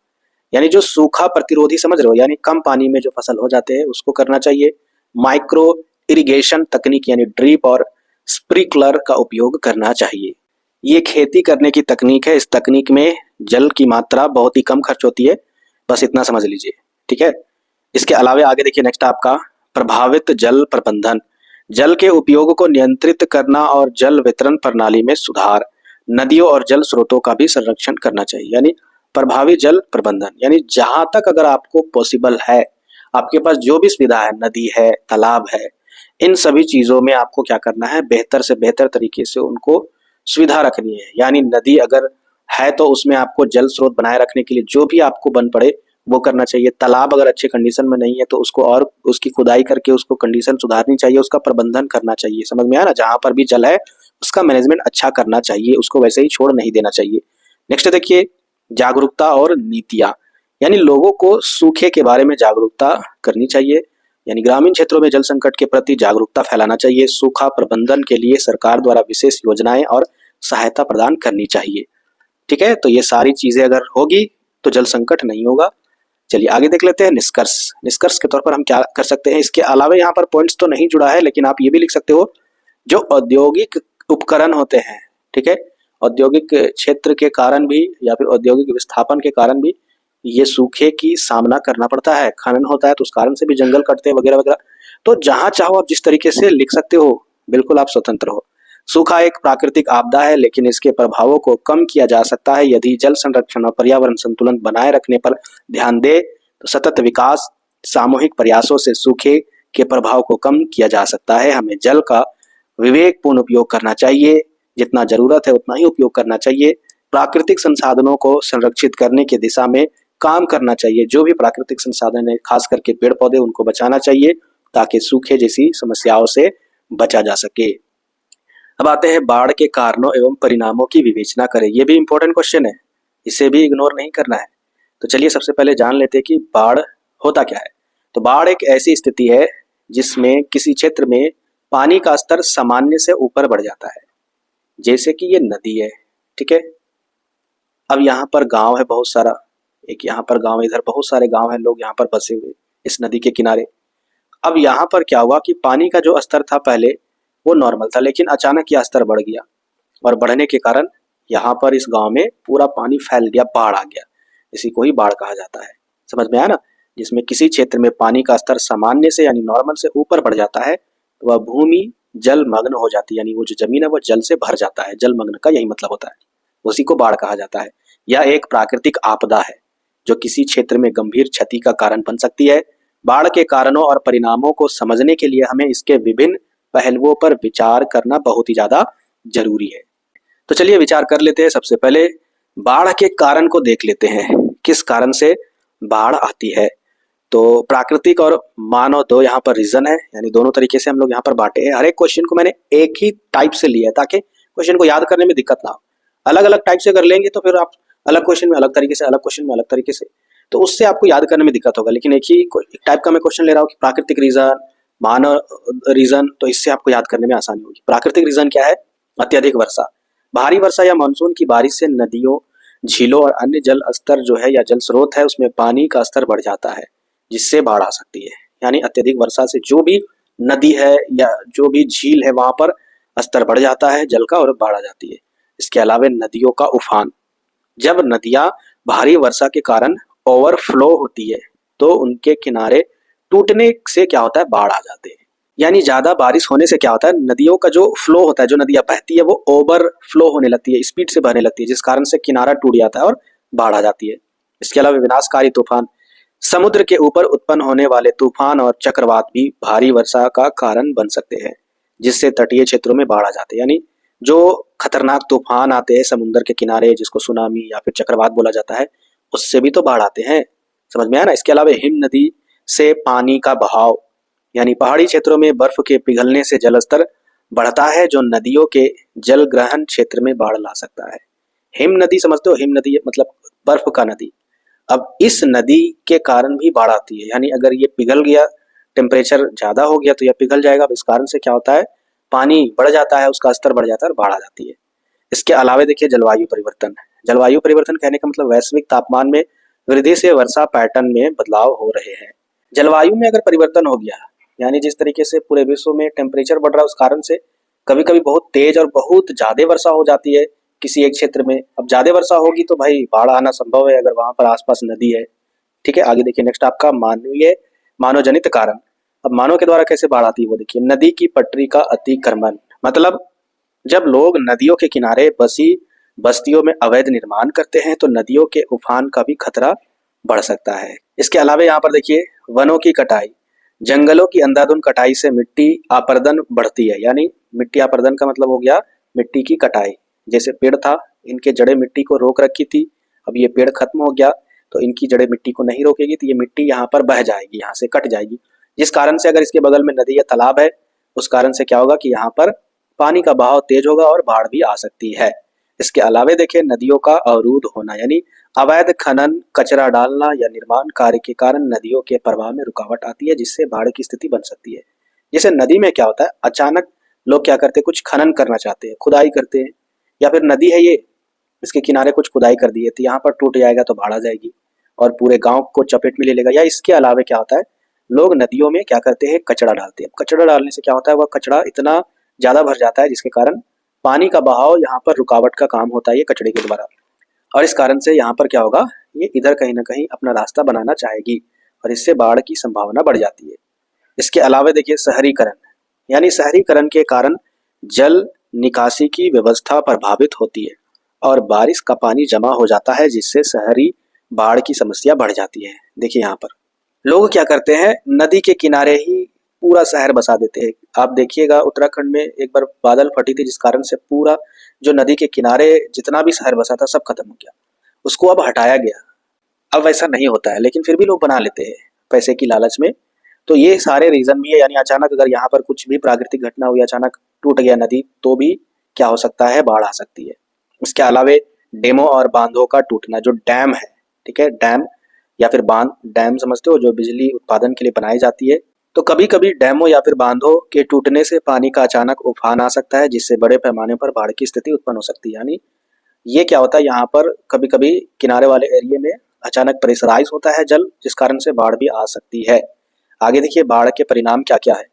यानी जो सूखा प्रतिरोधी, समझ रहे हो, यानी कम पानी में जो फसल हो जाते हैं उसको करना चाहिए। माइक्रो इरिगेशन तकनीक यानी ड्रिप और स्प्रिंकलर का उपयोग करना चाहिए। ये खेती करने की तकनीक है, इस तकनीक में जल की मात्रा बहुत ही कम खर्च होती है, बस इतना समझ लीजिए, ठीक है। इसके अलावा आगे देखिए नेक्स्ट आपका प्रभावित जल प्रबंधन, जल के उपयोग को नियंत्रित करना और जल वितरण प्रणाली में सुधार, नदियों और जल स्रोतों का भी संरक्षण करना चाहिए। यानी प्रभावी जल प्रबंधन, यानी जहां तक अगर आपको पॉसिबल है, आपके पास जो भी सुविधा है, नदी है, तालाब है, इन सभी चीजों में आपको क्या करना है, बेहतर से बेहतर तरीके से उनको सुविधा रखनी है। यानी नदी अगर है तो उसमें आपको जल स्रोत बनाए रखने के लिए जो भी आपको बन पड़े वो करना चाहिए। तालाब अगर अच्छे कंडीशन में नहीं है तो उसको और उसकी खुदाई करके उसको कंडीशन सुधारनी चाहिए, उसका प्रबंधन करना चाहिए। समझ में आया ना? जहां पर भी जल है उसका मैनेजमेंट अच्छा करना चाहिए, उसको वैसे ही छोड़ नहीं देना चाहिए। नेक्स्ट देखिए जागरूकता और नीतियां, यानी लोगों को सूखे के बारे में जागरूकता करनी चाहिए। यानी ग्रामीण क्षेत्रों में जल संकट के प्रति जागरूकता फैलाना चाहिए। सूखा प्रबंधन के लिए सरकार द्वारा विशेष योजनाएं और सहायता प्रदान करनी चाहिए, ठीक है। तो ये सारी चीजें अगर होगी तो जल संकट नहीं होगा। चलिए आगे देख लेते हैं निष्कर्ष। निष्कर्ष के तौर पर हम क्या कर सकते हैं, इसके अलावा यहाँ पर पॉइंट्स तो नहीं जुड़ा है लेकिन आप ये भी लिख सकते हो, जो औद्योगिक उपकरण होते हैं, ठीक है, औद्योगिक क्षेत्र के कारण भी या फिर औद्योगिक विस्थापन के कारण भी ये सूखे की सामना करना पड़ता है। खनन होता है तो उस कारण से भी जंगल कटते हैं वगैरह वगैरह। तो जहां चाहो आप जिस तरीके से लिख सकते हो, बिल्कुल आप स्वतंत्र हो। सूखा एक प्राकृतिक आपदा है लेकिन इसके प्रभावों को कम किया जा सकता है यदि जल संरक्षण और पर्यावरण संतुलन बनाए रखने पर ध्यान दे। तो सतत विकास, सामूहिक प्रयासों से सूखे के प्रभाव को कम किया जा सकता है। हमें जल का विवेकपूर्ण उपयोग करना चाहिए, जितना जरूरत है उतना ही उपयोग करना चाहिए। प्राकृतिक संसाधनों को संरक्षित करने की दिशा में काम करना चाहिए। जो भी प्राकृतिक संसाधन है, खास करके पेड़ पौधे, उनको बचाना चाहिए ताकि सूखे जैसी समस्याओं से बचा जा सके। अब आते हैं बाढ़ के कारणों एवं परिणामों की विवेचना करें। ये भी इंपॉर्टेंट क्वेश्चन है, इसे भी इग्नोर नहीं करना है। तो चलिए सबसे पहले जान लेते हैं कि बाढ़ होता क्या है। तो बाढ़ एक ऐसी स्थिति है जिसमें किसी क्षेत्र में पानी का स्तर सामान्य से ऊपर बढ़ जाता है, जैसे कि ये नदी है, ठीक है। अब यहाँ पर गांव है बहुत सारा, एक यहाँ पर गांव, इधर बहुत सारे गांव हैं, लोग यहाँ पर बसे हुए इस नदी के किनारे। अब यहाँ पर क्या हुआ कि पानी का जो स्तर था पहले वो नॉर्मल था, लेकिन अचानक यह स्तर बढ़ गया और बढ़ने के कारण यहाँ पर इस गांव में पूरा पानी फैल गया, बाढ़ आ गया। इसी को ही बाढ़ कहा जाता है। समझ में आया ना? जिसमें किसी क्षेत्र में पानी का स्तर सामान्य से यानी नॉर्मल से ऊपर बढ़ जाता है तो वह भूमि जलमग्न हो जाती है, यानी वो जो जमीन है वो जल से भर जाता है। जलमग्न का यही मतलब होता है, उसी को बाढ़ कहा जाता है। यह एक प्राकृतिक आपदा है जो किसी क्षेत्र में गंभीर क्षति का कारण बन सकती है। बाढ़ के कारणों और परिणामों को समझने के लिए हमें इसके विभिन्न पहलुओं पर विचार करना बहुत ही ज्यादा जरूरी है। तो चलिए विचार कर लेते हैं। सबसे पहले बाढ़ के कारण को देख लेते हैं, किस कारण से बाढ़ आती है। तो प्राकृतिक और मानव दो यहाँ पर रीजन है, यानी दोनों तरीके से हम लोग यहाँ पर बांटे हैं। हर एक क्वेश्चन को मैंने एक ही टाइप से लिया है ताकि क्वेश्चन को याद करने में दिक्कत ना हो। अलग अलग टाइप से अगर लेंगे तो फिर आप अलग क्वेश्चन में अलग तरीके से, अलग क्वेश्चन में अलग तरीके से, तो उससे आपको याद करने में दिक्कत होगा। लेकिन एक ही टाइप का मैं क्वेश्चन ले रहा हूँ कि प्राकृतिक रीजन, मानव रीजन, तो इससे आपको याद करने में आसानी होगी। प्राकृतिक रीजन क्या है? अत्यधिक वर्षा, भारी वर्षा या मानसून की बारिश से नदियों, झीलों और अन्य जल स्तर जो है या जल स्रोत है उसमें पानी का स्तर बढ़ जाता है, जिससे बाढ़ आ सकती है। यानी अत्यधिक वर्षा से जो भी नदी है या जो भी झील है वहां पर स्तर बढ़ जाता है जल का और बाढ़ आ जाती है। इसके अलावा नदियों का उफान, जब नदियां भारी वर्षा के कारण ओवरफ्लो होती है तो उनके किनारे टूटने से क्या होता है? बाढ़ आ जाते हैं। यानी ज्यादा बारिश होने से क्या होता है? नदियों का जो फ्लो होता है, जो नदियां बहती है वो ओवर फ्लो होने लगती है, स्पीड से बहने लगती है, जिस कारण से किनारा टूट जाता है और बाढ़ आ जाती है। इसके अलावा विनाशकारी तूफान, समुद्र के ऊपर उत्पन्न होने वाले तूफान और चक्रवात भी भारी वर्षा का कारण बन सकते हैं, जिससे तटीय क्षेत्रों में बाढ़ आ जाते हैं। यानी जो खतरनाक तूफान आते हैं समुद्र के किनारे, जिसको सुनामी या फिर चक्रवात बोला जाता है, उससे भी तो बाढ़ आते हैं। समझ में आया ना? इसके अलावा हिम नदी से पानी का बहाव, यानी पहाड़ी क्षेत्रों में बर्फ के पिघलने से जलस्तर बढ़ता है जो नदियों के जल ग्रहण क्षेत्र में बाढ़ ला सकता है। हिम नदी समझते हो? हिम नदी मतलब बर्फ का नदी। अब इस नदी के कारण भी बाढ़ आती है, यानी अगर ये पिघल गया, टेम्परेचर ज्यादा हो गया तो यह पिघल जाएगा। इस कारण से क्या होता है? पानी बढ़ जाता है, उसका स्तर बढ़ जाता है और बाढ़ आ जाती है। इसके अलावा देखिए जलवायु परिवर्तन। जलवायु परिवर्तन कहने का मतलब वैश्विक तापमान में वृद्धि से वर्षा पैटर्न में बदलाव हो रहे हैं। जलवायु में अगर परिवर्तन हो गया, यानी जिस तरीके से पूरे विश्व में टेम्परेचर बढ़ रहा है उस कारण से कभी कभी बहुत तेज और बहुत ज्यादा वर्षा हो जाती है किसी एक क्षेत्र में। अब ज्यादा वर्षा होगी तो भाई बाढ़ आना संभव है अगर वहां पर आसपास नदी है। ठीक है, आगे देखिए नेक्स्ट आपका मानव जनित कारण। अब मानव के द्वारा कैसे बाढ़ आती है वो देखिए। नदी की पटरी का अतिक्रमण, मतलब जब लोग नदियों के किनारे बसी बस्तियों में अवैध निर्माण करते हैं तो नदियों के उफान का भी खतरा बढ़ सकता है। इसके अलावा यहाँ पर देखिए वनों की कटाई, जंगलों की अंधाधुंध कटाई से मिट्टी अपरदन बढ़ती है। यानी मिट्टी अपरदन का मतलब हो गया मिट्टी की कटाई। जैसे पेड़ था, इनके जड़ें मिट्टी को रोक रखी थी, अब ये पेड़ खत्म हो गया तो इनकी जड़ें मिट्टी को नहीं रोकेगी तो ये मिट्टी यहाँ पर बह जाएगी, यहाँ से कट जाएगी, जिस कारण से अगर इसके बगल में नदी या तालाब है उस कारण से क्या होगा कि यहाँ पर पानी का बहाव तेज होगा और बाढ़ भी आ सकती है। इसके अलावा देखिए नदियों का अवरुद्ध होना, यानी अवैध खनन, कचरा डालना या निर्माण कार्य के कारण नदियों के प्रवाह में रुकावट आती है, जिससे बाढ़ की स्थिति बन सकती है। जैसे नदी में क्या होता है, अचानक लोग क्या करते हैं, कुछ खनन करना चाहते हैं, खुदाई करते हैं, या फिर नदी है ये, इसके किनारे कुछ खुदाई कर दी है तो यहाँ पर टूट जाएगा तो बाढ़ आ जाएगी और पूरे गांव को चपेट में ले लेगा। या इसके अलावा क्या होता है, लोग नदियों में क्या करते हैं, कचरा डालते हैं। कचरा डालने से क्या होता है, वह कचरा इतना ज्यादा भर जाता है जिसके कारण पानी का बहाव यहाँ पर रुकावट का काम होता है ये कचरे के द्वारा, और इस कारण से यहाँ पर क्या होगा, ये इधर कहीं ना कहीं अपना रास्ता बनाना चाहेगी और इससे बाढ़ की संभावना बढ़ जाती है। इसके अलावा देखिए शहरीकरण, यानी शहरीकरण के कारण जल निकासी की व्यवस्था प्रभावित होती है और बारिश का पानी जमा हो जाता है, जिससे शहरी बाढ़ की समस्या बढ़ जाती है। देखिए यहाँ पर लोग क्या करते हैं, नदी के किनारे ही पूरा शहर बसा देते हैं। आप देखिएगा उत्तराखंड में एक बार बादल फटी थी जिस कारण से पूरा जो नदी के किनारे जितना भी शहर बसा था सब खत्म हो गया, उसको अब हटाया गया। अब वैसा नहीं होता है, लेकिन फिर भी लोग बना लेते हैं पैसे की लालच में। तो ये सारे रीजन भी है, यानी अचानक अगर यहाँ पर कुछ भी प्राकृतिक घटना हुई, अचानक टूट गया नदी, तो भी क्या हो सकता है, बाढ़ आ सकती है। इसके अलावे डेमों और बांधों का टूटना, जो डैम है, ठीक है, डैम या फिर बांध, डैम समझते हो, जो बिजली उत्पादन के लिए बनाई जाती है। तो कभी कभी डैमों या फिर बांधों के टूटने से पानी का अचानक उफान आ सकता है, जिससे बड़े पैमाने पर बाढ़ की स्थिति उत्पन्न हो सकती है। यानी ये क्या होता है, यहाँ पर कभी कभी किनारे वाले एरिया में अचानक प्रेशराइज होता है जल, जिस कारण से बाढ़ भी आ सकती है। आगे देखिए बाढ़ के परिणाम क्या क्या है।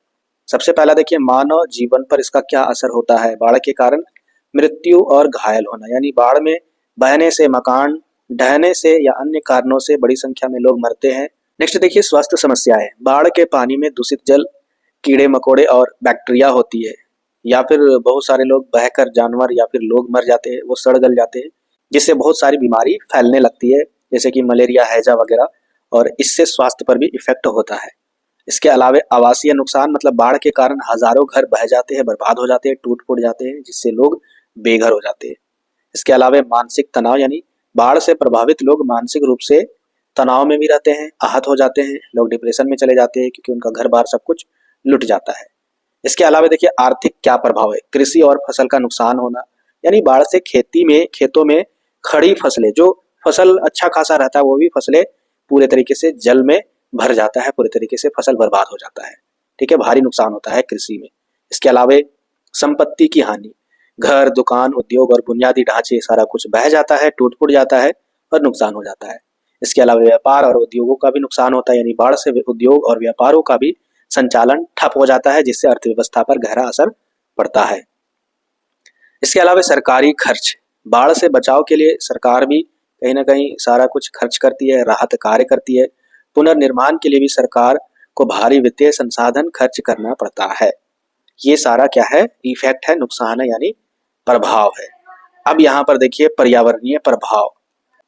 सबसे पहला देखिए मानव जीवन पर इसका क्या असर होता है। बाढ़ के कारण मृत्यु और घायल होना, यानी बाढ़ में बहने से, मकान ढहने से या अन्य कारणों से बड़ी संख्या में लोग मरते हैं। नेक्स्ट देखिए स्वास्थ्य समस्याएं। बाढ़ के पानी में दूषित जल, कीड़े मकोड़े और बैक्टीरिया होती है, या फिर बहुत सारे लोग बहकर जानवर या फिर लोग मर जाते हैं, वो सड़ गल जाते हैं, जिससे बहुत सारी बीमारी फैलने लगती है, जैसे कि मलेरिया, हैजा वगैरह, और इससे स्वास्थ्य पर भी इफेक्ट होता है। इसके अलावा आवासीय नुकसान, मतलब बाढ़ के कारण हजारों घर बह जाते हैं, बर्बाद हो जाते हैं, टूट फूट जाते हैं, जिससे लोग बेघर हो जाते हैं। इसके अलावा मानसिक तनाव, यानी बाढ़ से प्रभावित लोग मानसिक रूप से तनाव में भी रहते हैं, आहत हो जाते हैं, लोग डिप्रेशन में चले जाते हैं, क्योंकि उनका घर बार सब कुछ लुट जाता है। इसके अलावा देखिए आर्थिक क्या प्रभाव है। कृषि और फसल का नुकसान होना, यानी बाढ़ से खेतों में खड़ी फसलें, जो फसल अच्छा खासा रहता है, वो भी फसलें पूरे तरीके से जल में भर जाता है, पूरे तरीके से फसल बर्बाद हो जाता है, ठीक है, भारी नुकसान होता है कृषि में। इसके अलावा संपत्ति की हानि, घर, दुकान, उद्योग और बुनियादी ढांचे, सारा कुछ बह जाता है, टूट फूट जाता है और नुकसान हो जाता है। इसके अलावा व्यापार और उद्योगों का भी नुकसान होता है, यानी बाढ़ से उद्योग और व्यापारों का भी संचालन ठप हो जाता है, जिससे अर्थव्यवस्था पर गहरा असर पड़ता है। इसके अलावा सरकारी खर्च, बाढ़ से बचाव के लिए सरकार भी कहीं ना कहीं सारा कुछ खर्च करती है, राहत कार्य करती है। पुनर्निर्माण के लिए भी सरकार को भारी वित्तीय संसाधन खर्च करना पड़ता है। ये सारा क्या है, इफेक्ट है, नुकसान है, यानी प्रभाव है। अब यहाँ पर देखिए पर्यावरणीय प्रभाव।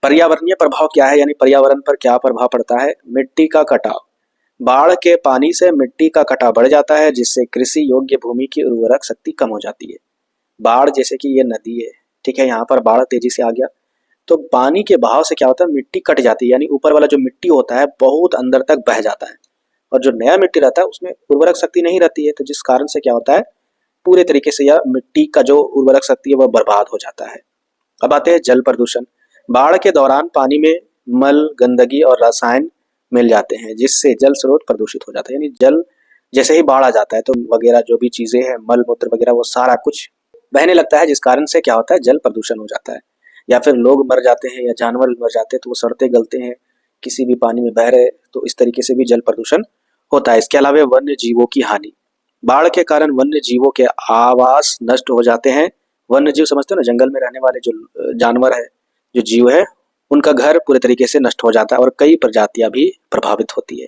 पर्यावरणीय प्रभाव क्या है, यानी पर्यावरण पर क्या प्रभाव पड़ता है। मिट्टी का कटाव, बाढ़ के पानी से मिट्टी का कटाव बढ़ जाता है, जिससे कृषि योग्य भूमि की उर्वरक शक्ति कम हो जाती है। बाढ़ जैसे कि ये नदी है, ठीक है, यहाँ पर बाढ़ तेजी से आ गया, तो पानी के बहाव से क्या होता है, मिट्टी कट जाती है, यानी ऊपर वाला जो मिट्टी होता है बहुत अंदर तक बह जाता है, और जो नया मिट्टी रहता है उसमें उर्वरक शक्ति नहीं रहती है, तो जिस कारण से क्या होता है, पूरे तरीके से यह मिट्टी का जो उर्वरक शक्ति है वह बर्बाद हो जाता है। अब आते हैं जल प्रदूषण। बाढ़ के दौरान पानी में मल, गंदगी और रसायन मिल जाते हैं, जिससे जल स्रोत प्रदूषित हो जाता है। यानी जल जैसे ही बाढ़ आ जाता है तो वगैरह जो भी चीजें हैं, मल मूत्र वगैरह, वो सारा कुछ बहने लगता है, जिस कारण से क्या होता है, जल प्रदूषण हो जाता है। या फिर लोग मर जाते हैं या जानवर मर जाते हैं, तो वो सड़ते गलते हैं किसी भी पानी में बह रहे, तो इस तरीके से भी जल प्रदूषण होता है। इसके अलावा वन्य जीवों की हानि, बाढ़ के कारण वन्य जीवों के आवास नष्ट हो जाते हैं। वन्य जीव समझते हो ना, जंगल में रहने वाले जो जानवर है, जो जीव है, उनका घर पूरे तरीके से नष्ट हो जाता है और कई प्रजातियां भी प्रभावित होती है।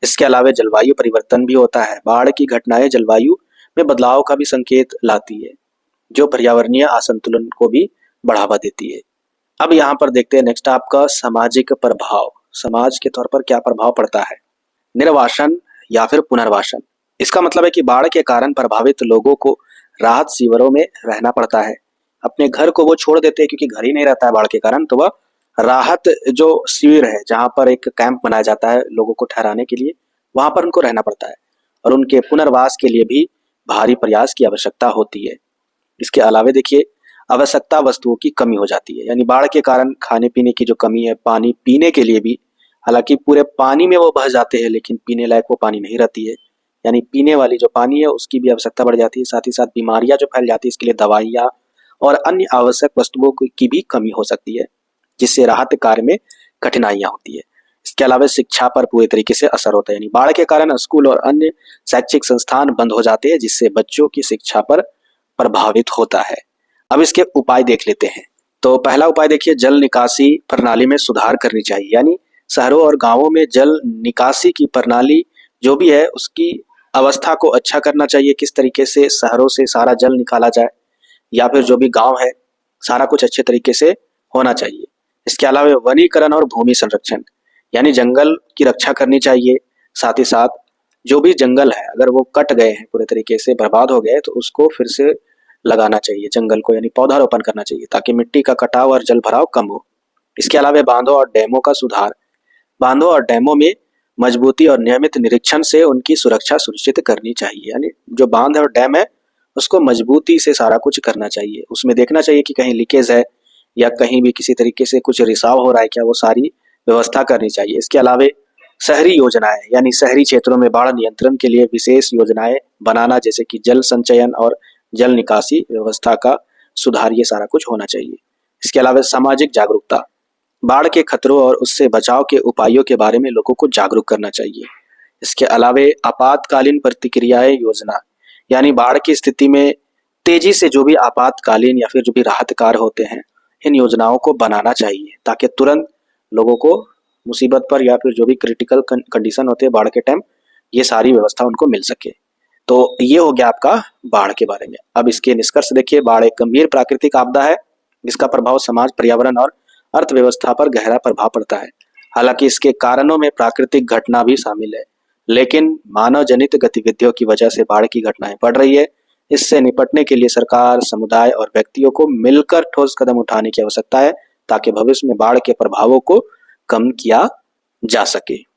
इसके अलावा जलवायु परिवर्तन भी होता है। बाढ़ की घटनाएं जलवायु में बदलाव का भी संकेत लाती है, जो पर्यावरणीय असंतुलन को भी बढ़ावा देती है। अब यहाँ पर देखते हैं नेक्स्ट आपका सामाजिक प्रभाव। समाज के तौर पर क्या प्रभाव पड़ता है। निर्वासन या फिर पुनर्वासन, इसका मतलब है कि बाढ़ के कारण प्रभावित लोगों को राहत शिविरों में रहना पड़ता है। अपने घर को वो छोड़ देते हैं, क्योंकि घर ही नहीं रहता है बाढ़ के कारण, तो वह राहत जो शिविर है, जहाँ पर एक कैंप बनाया जाता है लोगों को ठहराने के लिए, वहां पर उनको रहना पड़ता है, और उनके पुनर्वास के लिए भी भारी प्रयास की आवश्यकता होती है। इसके अलावा देखिए आवश्यकता वस्तुओं की कमी हो जाती है, यानी बाढ़ के कारण खाने पीने की जो कमी है, पानी पीने के लिए भी, हालांकि पूरे पानी में वो बह जाते हैं, लेकिन पीने लायक वो पानी नहीं रहती है, यानी पीने वाली जो पानी है उसकी भी आवश्यकता बढ़ जाती है। साथ ही साथ बीमारियां जो फैल जाती है, इसके लिए दवाइयाँ और अन्य आवश्यक वस्तुओं की भी कमी हो सकती है, जिससे राहत कार्य में कठिनाइयां होती है। इसके अलावा शिक्षा पर पूरे तरीके से असर होता है, यानी बाढ़ के कारण स्कूल और अन्य शैक्षिक संस्थान बंद हो जाते हैं, जिससे बच्चों की शिक्षा पर प्रभावित होता है। अब इसके उपाय देख लेते हैं। तो पहला उपाय देखिए, जल निकासी प्रणाली में सुधार करनी चाहिए, यानी शहरों और गांवों में जल निकासी की प्रणाली जो भी है उसकी अवस्था को अच्छा करना चाहिए। किस तरीके से शहरों से सारा जल निकाला जाए, या फिर जो भी गांव है सारा कुछ अच्छे तरीके से होना चाहिए। इसके अलावा वनीकरण और भूमि संरक्षण, यानी जंगल की रक्षा करनी चाहिए। साथ ही साथ जो भी जंगल है, अगर वो कट गए हैं, पूरे तरीके से बर्बाद हो गए, तो उसको फिर से लगाना चाहिए जंगल को, यानी पौधारोपण करना चाहिए, ताकि मिट्टी का कटाव और जल भराव कम हो। इसके अलावा बांधों और डैमों का सुधार। बांधों और डैमों में मजबूती और नियमित निरीक्षण से उनकी सुरक्षा सुनिश्चित करनी चाहिए। यानी जो बांध और डैम है उसको मजबूती से सारा कुछ करना चाहिए। उसमें देखना चाहिए कि कहीं लीकेज है या कहीं भी किसी तरीके से कुछ रिसाव हो रहा है क्या, वो सारी व्यवस्था करनी चाहिए। इसके अलावा शहरी योजनाएं, यानी शहरी क्षेत्रों में बाढ़ नियंत्रण के लिए विशेष योजनाएं बनाना, जैसे कि जल संचयन और जल निकासी व्यवस्था का सुधार, ये सारा कुछ होना चाहिए। इसके अलावा सामाजिक जागरूकता, बाढ़ के खतरों और उससे बचाव के उपायों के बारे में लोगों को जागरूक करना चाहिए। इसके अलावा आपातकालीन प्रतिक्रियाएं योजना, यानी बाढ़ की स्थिति में तेजी से जो भी आपातकालीन या फिर जो भी राहत कार्य होते हैं, इन योजनाओं को बनाना चाहिए ताकि तुरंत लोगों को मुसीबत पर या फिर जो भी क्रिटिकल कंडीशन होते हैं बाढ़ के टाइम, ये सारी व्यवस्था उनको मिल सके। तो ये हो गया आपका बाढ़ के बारे में। अब इसके निष्कर्ष देखिए। बाढ़ एक गंभीर प्राकृतिक आपदा है जिसका प्रभाव समाज, पर्यावरण और अर्थव्यवस्था पर गहरा प्रभाव पड़ता है। हालांकि इसके कारणों में प्राकृतिक घटना भी शामिल है, लेकिन मानव जनित गतिविधियों की वजह से बाढ़ की घटनाएं बढ़ रही है। इससे निपटने के लिए सरकार, समुदाय और व्यक्तियों को मिलकर ठोस कदम उठाने की आवश्यकता है ताकि भविष्य में बाढ़ के प्रभावों को कम किया जा सके।